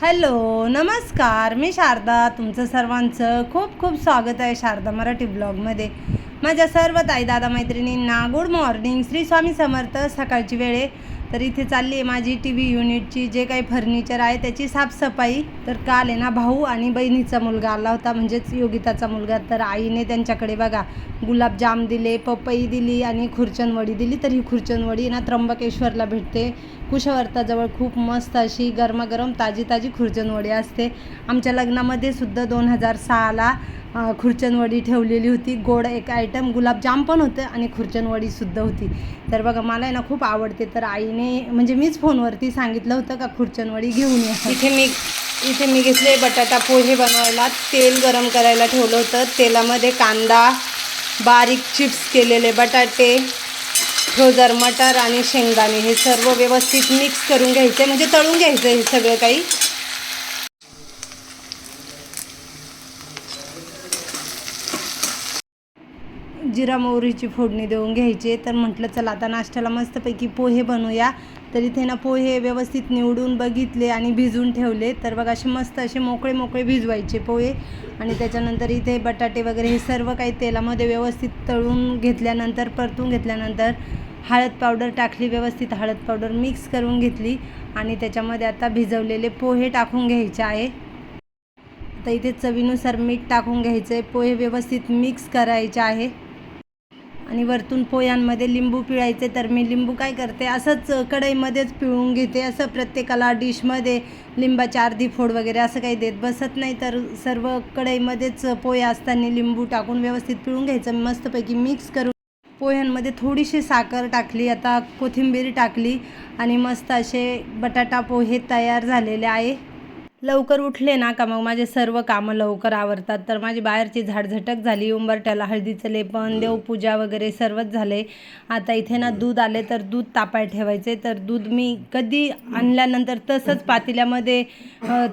Hello नमस्कार, मी शारदा. तुमचं सर्वांचं खूप खूप स्वागत आहे शारदा मराठी ब्लॉगमध्ये. माझ्या सर्व ताई दादा मैत्रिणींना गुड मॉर्निंग. श्री स्वामी समर्थ. सकाळची वेळ आहे, तर इथे चालली आहे माझी टी व्ही युनिटची जे काही फर्निचर आहे त्याची साफसफाई. तर काल आहे ना भाऊ आणि बहिणीचा मुलगा आला होता, म्हणजेच योगिताचा मुलगा. तर आईने त्यांच्याकडे बघा गुलाबजाम दिले, पपई दिली आणि खुर्चनवडी दिली. तर ही खुर्चनवडी ना त्र्यंबकेश्वरला भेटते, कुशवर्ताजवळ. खूप मस्त अशी गरमागरम ताजी ताजी खुर्चनवडी असते. आमच्या लग्नामध्ये सुद्धा 2006ला खुर्चनवडी ठेवलेली होती. गोड एक आयटम गुलाबजाम पण होतं आणि खुर्चनवडीसुद्धा होती. तर बघा मला आहे ना खूप आवडते. तर आईने म्हणजे मीच फोनवरती सांगितलं होतं का खुर्चनवडी घेऊन या. इथे मी घेतले बटाटा पोहे बनवायला. तेल गरम करायला ठेवलं होतं. तेलामध्ये कांदा, बारीक चिप्स केलेले बटाटे, फ्रोझर मटर आणि शेंगदाणे हे सर्व व्यवस्थित मिक्स करून घ्यायचे, म्हणजे तळून घ्यायचं हे सगळं काही. जिरा मोहरीची फोडणी देऊन घ्यायची. तर म्हटलं चला आता नाश्त्याला मस्तपैकी पोहे बनवूया. तर इथे ना पोहे व्यवस्थित निवडून बघितले आणि भिजवून ठेवले. तर बघा असे मस्त असे मोकळे मोकळे भिजवायचे पोहे. आणि त्याच्यानंतर इथे बटाटे वगैरे हे सर्व काही तेलामध्ये व्यवस्थित तळून घेतल्यानंतर, परतून घेतल्यानंतर हळद पावडर टाकली, व्यवस्थित हळद पावडर मिक्स करून घेतली. आणि त्याच्यामध्ये आता भिजवलेले पोहे टाकून घ्यायचे आहे. आता इथे चवीनुसार मीठ टाकून घ्यायचं आहे. पोहे व्यवस्थित मिक्स करायचे आहे आणि वरतून पोह्यांमध्ये लिंबू पिळायचे. तर मी लिंबू काय करते, असंच कढईमध्येच पिळून घेते. असं प्रत्येकाला डिशमध्ये लिंबाची अर्धी फोड वगैरे असं काही देत बसत नाही. तर सर्व कढईमध्येच पोहे असताना लिंबू टाकून व्यवस्थित पिळून घ्यायचं. मस्तपैकी मिक्स करून पोह्यांमध्ये थोडीशी साखर टाकली, आता कोथिंबीर टाकली आणि मस्त असे बटाटा पोहे तयार झालेले आहे. लवकर उठले ना का मग माझे सर्व कामं लवकर आवरतात. तर माझी बाहेरची झाडझटक झाली, उंबरठ्याला हळदीचं लेपन, देवपूजा वगैरे सर्वच झाले. आता इथे ना दूध आले, तर दूध तापायला ठेवायचे. तर दूध मी कधी आणल्यानंतर तसंच पातेल्यामध्ये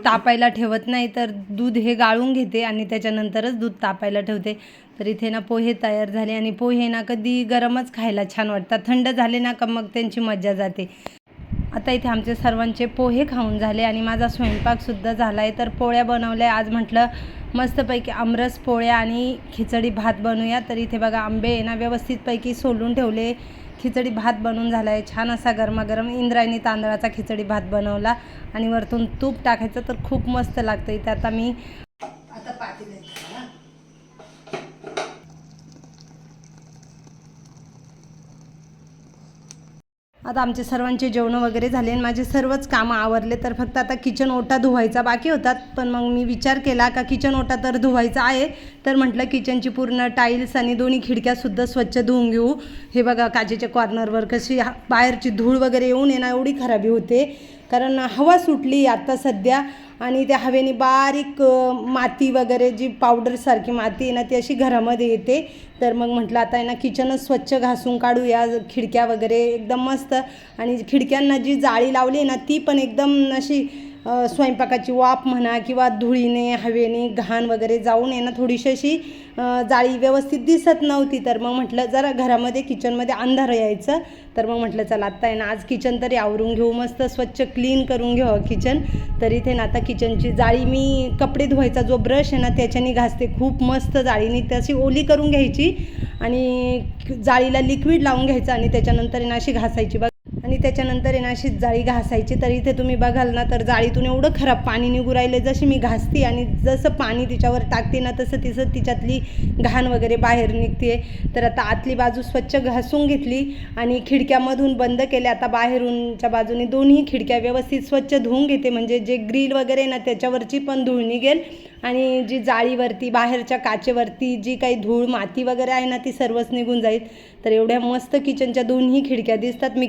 तापायला ठेवत नाही, तर दूध हे गाळून घेते आणि त्याच्यानंतरच दूध तापायला ठेवते. तर इथे ना पोहे तयार झाले. आणि पोहे ना कधी गरमच खायला छान वाटतात, थंड झाले ना का मग त्यांची मजा जाते. आता इथे आमचे सर्वांचे पोहे खाऊन झाले आणि माझा स्वयंपाकसुद्धा झाला आहे. तर पोळ्या बनवल्या आज. म्हटलं मस्तपैकी आमरस पोळ्या आणि खिचडी भात बनवूया. तर इथे बघा आंबे आहे ना व्यवस्थितपैकी सोलून ठेवले. खिचडी भात बनवून झाला आहे छान असा गरमागरम. इंद्रायणी तांदळाचा खिचडी भात बनवला आणि वरतून तूप टाकायचं, तर खूप मस्त लागतं. इथे आता मी पातेलं आता आमचे सर्वांचे जेवणं वगैरे झाले आणि माझे सर्वच कामं आवरले. तर फक्त आता किचन ओटा धुवायचा बाकी होतात. पण मग मी विचार केला का किचन ओटा तर धुवायचा आहे, तर म्हटलं किचनची पूर्ण टाईल्स आणि दोन्ही खिडक्यासुद्धा स्वच्छ धुवून घेऊ. हे बघा काचेच्या कॉर्नरवर कशी बाहेरची धूळ वगैरे येऊन ना एवढी खराबी होते, कारण हवा सुटली आता सध्या. आणि त्या हवेने बारीक माती वगैरे जी पावडरसारखी माती आहे ना ती अशी घरामध्ये येते. तर मग म्हटलं आता आहे ना किचनच स्वच्छ घासून काढूया, खिडक्या वगैरे एकदम मस्त. आणि खिडक्यांना जी जाळी लावली आहे ना ती पण एकदम अशी स्वयंपाकाची वाफ म्हणा किंवा धुळीने हवेने घाण वगैरे जाऊन आहे ना थोडीशी अशी जाळी व्यवस्थित दिसत नव्हती. तर मग म्हटलं जरा घरामध्ये किचनमध्ये अंधार यायचं. तर मग म्हटलं चला आत्ता आहे ना आज किचन तरी आवरून घेऊ, मस्त स्वच्छ क्लीन करून घेऊ किचन. तर इथे ना आता किचनची जाळी मी कपडे धुवायचा जो ब्रश आहे ना त्याच्याने घासते. खूप मस्त जाळीने तशी ओली करून घ्यायची आणि जाळीला लिक्विड लावून घ्यायचं आणि त्याच्यानंतर आहे ना अशी घासायची बघ. आणि त्याच्यानंतर आहे ना अशीच जाळी घासायची. तर इथे तुम्ही बघाल ना तर जाळीतून एवढं खराब पाणी निघू राहिले. जशी मी घासते आणि जसं पाणी तिच्यावर टाकते ना तसं तिच्यातली घाण वगैरे बाहेर निघते. तर आता आतली बाजू स्वच्छ घासून घेतली आणि खिडक्यामधून बंद केल्या. आता बाहेरूनच्या बाजूने दोन्ही खिडक्या व्यवस्थित स्वच्छ धुवून घेते, म्हणजे जे ग्रिल वगैरे ना त्याच्यावरची पण धूळ निघेल आणि जी जाळीवरती बाहेरच्या काचेवरती जी काही धूळ माती वगैरे आहे ना ती सर्वच निघून जाईल. तर एवढ्या मस्त किचनच्या दोन्ही खिडक्या दिसतात. मी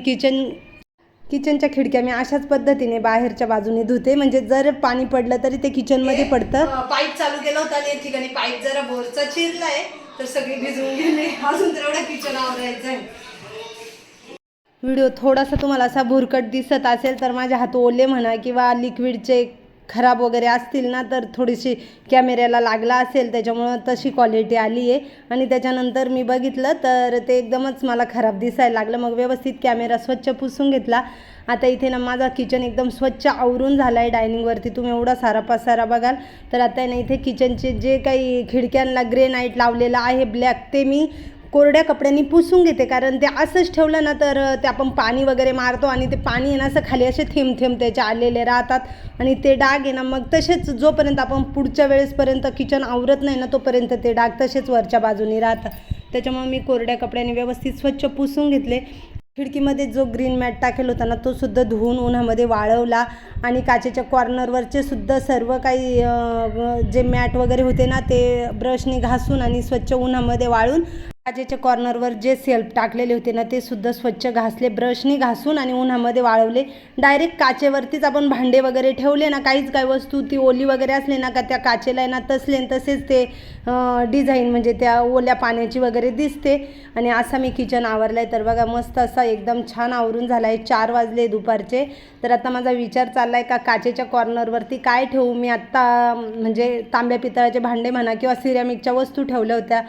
किचनच्या खिडक्या मी अशाच पद्धतीने बाहेरच्या बाजूने धुते, म्हणजे जर पाणी पडलं तरी ते किचनमध्ये पडतं. पाईप चालू केलं होतं आणि या ठिकाणी पाईप जरा बोरचा चिरला आहे, तर सगळे भिजवून गेले. अजून तर एवढा किचन आवरायचं आहे. व्हिडिओ थोडासा तुम्हाला असा भुरकट दिसत असेल तर माझे हात ओले म्हणा किंवा लिक्विडचे खराब वगैरे असतील ना तर थोडीशी कॅमेऱ्याला लागला असेल, त्याच्यामुळं तशी क्वालिटी आली आहे. आणि त्याच्यानंतर मी बघितलं तर ते एकदमच मला खराब दिसायला लागलं. मग व्यवस्थित कॅमेरा स्वच्छ पुसून घेतला. आता इथे ना माझा किचन एकदम स्वच्छ आवरून झाला आहे. डायनिंगवरती तुम्ही एवढा सारा पसारा बघाल तर आता ना इथे किचनचे जे काही खिडक्यांना ग्रेनाईट लावलेलं आहे ब्लॅक, ते मी कोरड्या कपड्यांनी पुसून घेते. कारण ते असंच ठेवलं ना तर ते आपण पाणी वगैरे मारतो आणि ते पाणी आहे ना असं खाली असे थेंब थेंब त्याचे आलेले राहतात आणि ते डाग आहे ना मग तसेच जोपर्यंत आपण पुढच्या वेळेसपर्यंत किचन आवरत नाही ना तोपर्यंत ते डाग तसेच वरच्या बाजूने राहतात. त्याच्यामुळे मी कोरड्या कपड्यांनी व्यवस्थित स्वच्छ पुसून घेतले. खिडकीमध्ये जो ग्रीन मॅट टाकेल होता ना तो सुद्धा धुवून उन्हामध्ये वाळवला आणि काचेच्या कॉर्नरवरचे सुद्धा सर्व काही जे मॅट वगैरे होते ना ते ब्रशनी घासून आणि स्वच्छ उन्हामध्ये वाळून, काचेच्या कॉर्नरवर जे सेल्फ टाकलेले होते ना ते सुद्धा स्वच्छ घासले, ब्रशनी घासून आणि उन्हामध्ये वाळवले. डायरेक्ट काचेवरतीच आपण भांडे वगैरे ठेवले ना, काहीच काय वस्तू ती ओली वगैरे असले ना का त्या काचेला आहे ना तसले तसेच ते डिझाईन म्हणजे त्या ओल्या पाण्याची वगैरे दिसते. आणि असा मी किचन आवरला आहे. तर बघा मस्त असा एकदम छान आवरून झाला आहे. 4 वाजले दुपारचे. तर आता माझा विचार चालला आहे का काचेच्या कॉर्नरवरती काय ठेवू. मी आत्ता म्हणजे तांब्या पितळाचे भांडे म्हणा किंवा सिरॅमिकच्या वस्तू ठेवल्या होत्या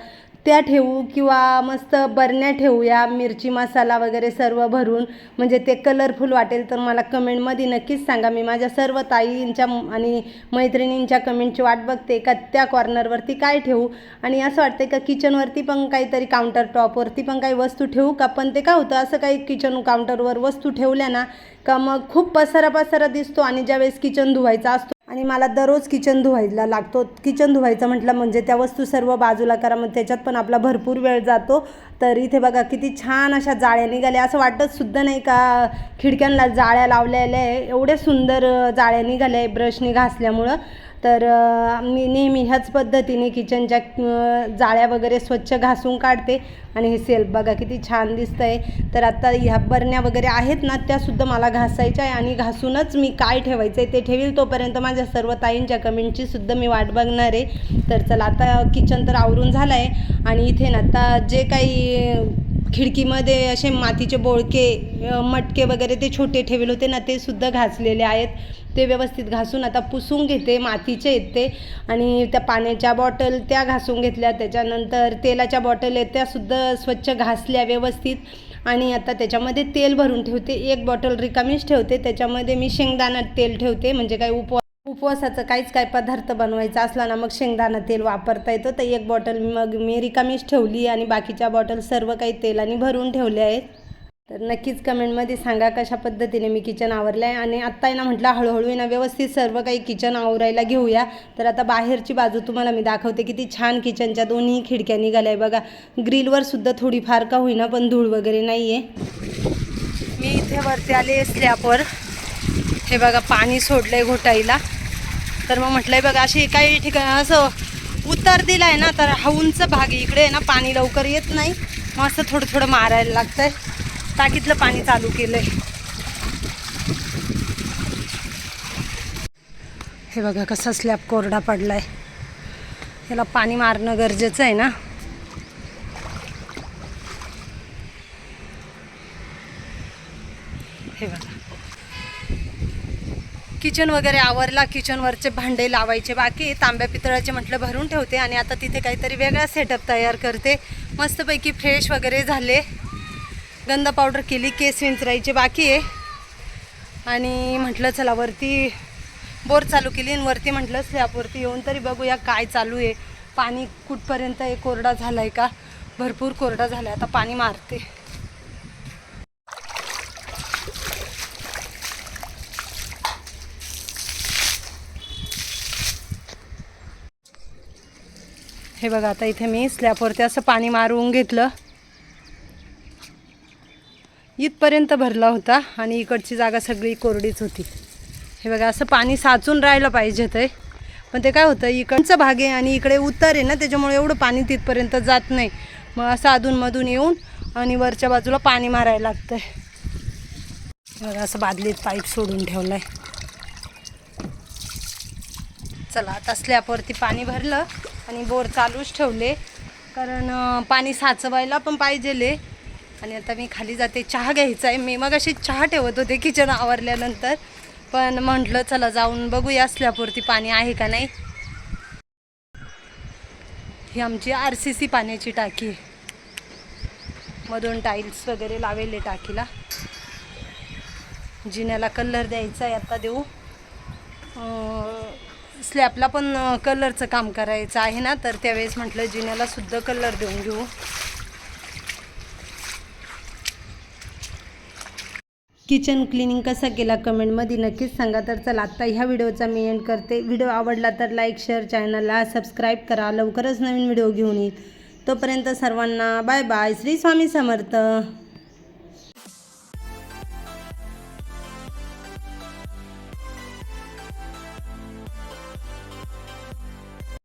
त्या ठेवू किंवा मस्त बरण्या ठेवूया मिरची मसाला वगैरे सर्व भरून, म्हणजे ते कलरफुल वाटेल. तर मला कमेंटमध्ये नक्कीच सांगा. मी माझ्या सर्व ताईंच्या आणि मैत्रिणींच्या कमेंटची वाट बघते का त्या कॉर्नरवरती काय ठेवू. आणि असं वाटतं का किचनवरती पण काहीतरी काउंटर टॉपवरती पण काही वस्तू ठेवू का. पण ते काय होतं असं काही किचन काउंटरवर वस्तू ठेवल्या ना का मग खूप पसारा दिसतो आणि ज्यावेळेस किचन धुवायचा असतो आणि मला दररोज किचन धुवायला लागतो. किचन धुवायचं म्हटलं म्हणजे त्या वस्तू सर्व बाजूला करा, मग त्याच्यात पण आपला भरपूर वेळ जातो. तर इथे बघा किती छान अशा जाळ्या निघाल्या. असं वाटत सुद्धा नाही का खिडक्यांना जाळ्या लावलेल्या आहे. एवढे सुंदर जाळ्या निघाल्या आहे ब्रशनी घासल्यामुळं. तर मी नेहमी ह्याच पद्धतीने किचनच्या जाळ्या वगैरे स्वच्छ घासून काढते. आणि हे सेल्फ बघा किती छान दिसतं आहे. तर आता ह्या बरण्या वगैरे आहेत ना त्यासुद्धा मला घासायच्या आहे आणि घासूनच मी काय ठेवायचं आहे ते ठेवील. तोपर्यंत माझ्या सर्व ताईंच्या कमेंटची सुद्धा मी वाट बघणार आहे. तर चला आता किचन तर आवरून झालं आहे. आणि इथे ना आता जे काही खिडकीमध्ये असे मातीचे बोळके मटके वगैरे ते छोटे ठेवले होते ना ते सुद्धा घासलेले आहेत. ते व्यवस्थित घासून आता पुसून घेते. मातीचे आहेत ते. आणि त्या पाण्याच्या बॉटल त्या घासून घेतल्या. त्याच्यानंतर तेलाच्या बॉटल आहेत त्यासुद्धा स्वच्छ घासल्या व्यवस्थित. आणि आता त्याच्यामध्ये तेल भरून ठेवते. एक बॉटल रिकामीच ठेवते. त्याच्यामध्ये मी शेंगदाणा तेल ठेवते, म्हणजे काही उपवासाचं काहीच काय पदार्थ बनवायचा असला ना मग शेंगदाणा तेल वापरता येतं. तर एक बॉटल मग मी रिकामीच ठेवली आणि बाकीच्या बॉटल सर्व काही तेलाने भरून ठेवल्या आहेत. तर नक्कीच कमेंटमध्ये सांगा कशा पद्धतीने मी किचन आवरलं आहे. आणि आत्ता आहे ना म्हटलं हळूहळू ना व्यवस्थित सर्व काही किचन आवरायला घेऊया. तर आता बाहेरची बाजू तुम्हाला मी दाखवते. किती छान किचनच्या दोन्ही खिडक्या निघाल्या आहे बघा. ग्रिलवर सुद्धा थोडीफार का होईना पण धूळ वगैरे नाही आहे. मी इथे वरती आले स्लॅबवर. हे बघा पाणी सोडलं आहे घोटाईला. तर मग म्हटलं आहे बघा अशी काही ठिकाणी असं उतार दिला आहे ना तर हा उंच भाग इकडे आहे ना पाणी लवकर येत नाही. मग असं थोडं थोडं मारायला लागतं आहे. टाकीतलं पाणी चालू केलं आहे. हे बघा कसा स्लॅब कोरडा पडला आहे. याला पाणी मारणं गरजेचं आहे ना. हे बघा किचन वगैरे आवरला. किचनवरचे भांडे लावायचे बाकी. तांब्या पितळाचे म्हटलं भरून ठेवते. आणि आता तिथे काहीतरी वेगळा सेटअप तयार करते. मस्तपैकी फ्रेश वगैरे झाले. गंध पावडर केली. केस विंचरायचे बाकी आहे. आणि म्हटलं चला वरती बोर चालू केली. आणि वरती म्हटलं स्लॅबवरती येऊन तरी बघूया काय चालू आहे. पाणी कुठपर्यंत आहे. कोरडा झाला आहे का. भरपूर कोरडा झाला आहे. आता पाणी मारते. हे बघा आता इथे मी स्लॅबवरती असं पाणी मारून घेतलं. इथपर्यंत भरला होता आणि इकडची जागा सगळी कोरडीच होती. हे बघा असं पाणी साचून राहायला पाहिजे ते. पण ते काय होतं इकडचा भाग आहे आणि इकडे उतार आहे ना त्याच्यामुळे एवढं पाणी तिथपर्यंत जात नाही. मग असं अधूनमधून येऊन आणि वरच्या बाजूला पाणी मारायला लागतं आहे. बघा असं बादलीत पाईप सोडून ठेवलं आहे. चला आता स्लॅबवरती पाणी भरलं आणि बोर चालूच ठेवले. कारण पाणी साचवायला पण पाहिजेले. आणि आता मी खाली जाते. चहा घ्यायचा आहे. मी मग अशी चहा ठेवत होते किचन आवरल्यानंतर. पण म्हटलं चला जाऊन बघूया स्लॅबवरती पाणी आहे का नाही. ही आमची RCC पाण्याची टाकी आहे. मधून टाईल्स वगैरे लावलेले टाकीला. जिन्याला कलर द्यायचा आहे, आता देऊ. स्लॅबला पण कलरचं काम करायचं आहे ना, तर त्यावेळेस म्हटलं जिन्याला सुद्धा कलर देऊन घेऊ. किचन क्लिनिंग कसा केला कमेंटमध्ये नक्कीच सांगा. तर चला आत्ता ह्या व्हिडिओचा मी एंड करते. व्हिडिओ आवडला तर लाईक शेअर, चॅनलला सबस्क्राईब करा. लवकरच नवीन व्हिडिओ घेऊन येईल. तोपर्यंत सर्वांना बाय बाय. श्री स्वामी समर्थ.